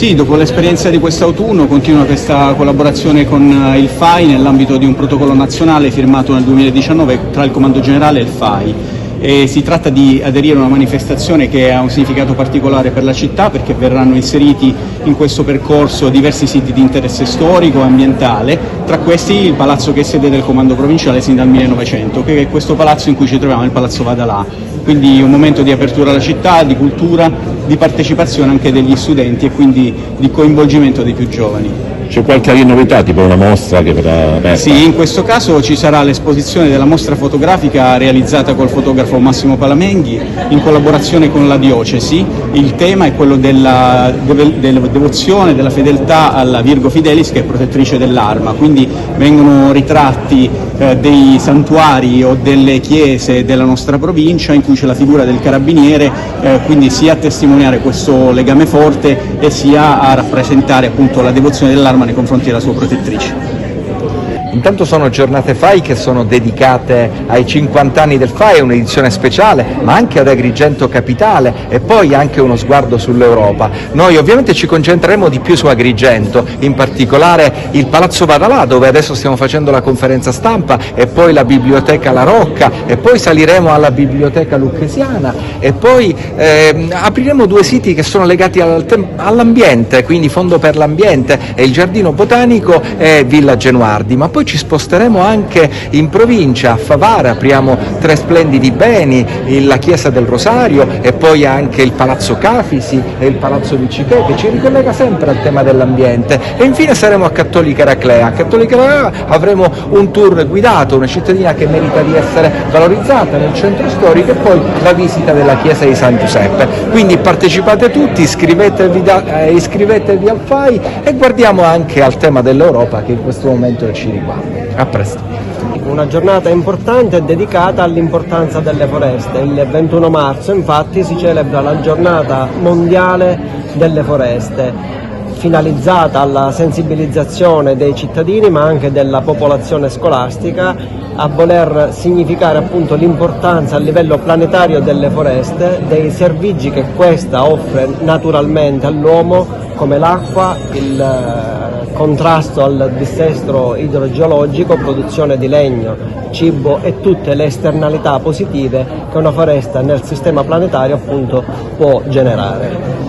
Sì, dopo l'esperienza di quest'autunno continua questa collaborazione con il FAI nell'ambito di un protocollo nazionale firmato nel 2019 tra il Comando Generale e il FAI. E si tratta di aderire a una manifestazione che ha un significato particolare per la città, perché verranno inseriti in questo percorso diversi siti di interesse storico e ambientale, tra questi il palazzo che è sede del Comando Provinciale sin dal 1900, che è questo palazzo in cui ci troviamo, il Palazzo Vadalà. Quindi un momento di apertura alla città, di cultura, di partecipazione anche degli studenti e quindi di coinvolgimento dei più giovani. C'è qualche novità, tipo una mostra che verrà aperta? Sì, in questo caso ci sarà l'esposizione della mostra fotografica realizzata col fotografo Massimo Palamenghi in collaborazione con la diocesi. Il tema è quello della devozione, della fedeltà alla Virgo Fidelis, che è protettrice dell'Arma, quindi vengono ritratti dei santuari o delle chiese della nostra provincia in cui c'è la figura del carabiniere, quindi sia a testimoniare questo legame forte e sia a rappresentare appunto la devozione dell'Arma nei confronti della sua protettrice. Intanto sono giornate FAI che sono dedicate ai 50 anni del FAI, un'edizione speciale, ma anche ad Agrigento Capitale e poi anche uno sguardo sull'Europa. Noi ovviamente ci concentreremo di più su Agrigento, in particolare il Palazzo Vadalà, dove adesso stiamo facendo la conferenza stampa, e poi la Biblioteca La Rocca, e poi saliremo alla Biblioteca Lucchesiana e poi apriremo due siti che sono legati all'ambiente, quindi Fondo per l'Ambiente e il Giardino Botanico e Villa Genuardi, ma poi ci sposteremo anche in provincia, a Favara, apriamo 3 splendidi beni, la Chiesa del Rosario e poi anche il Palazzo Cafisi e il Palazzo Vicicè, che ci ricollega sempre al tema dell'ambiente, e infine saremo a Cattolica Eraclea. A Cattolica Eraclea avremo un tour guidato, una cittadina che merita di essere valorizzata nel centro storico, e poi la visita della Chiesa di San Giuseppe. Quindi partecipate tutti, iscrivetevi al FAI e guardiamo anche al tema dell'Europa che in questo momento ci riguarda. A presto. Una giornata importante dedicata all'importanza delle foreste. Il 21 marzo infatti si celebra la giornata mondiale delle foreste, finalizzata alla sensibilizzazione dei cittadini ma anche della popolazione scolastica, a voler significare appunto l'importanza a livello planetario delle foreste, dei servigi che questa offre naturalmente all'uomo, come l'acqua, il contrasto al dissesto idrogeologico, produzione di legno, cibo e tutte le esternalità positive che una foresta nel sistema planetario appunto può generare.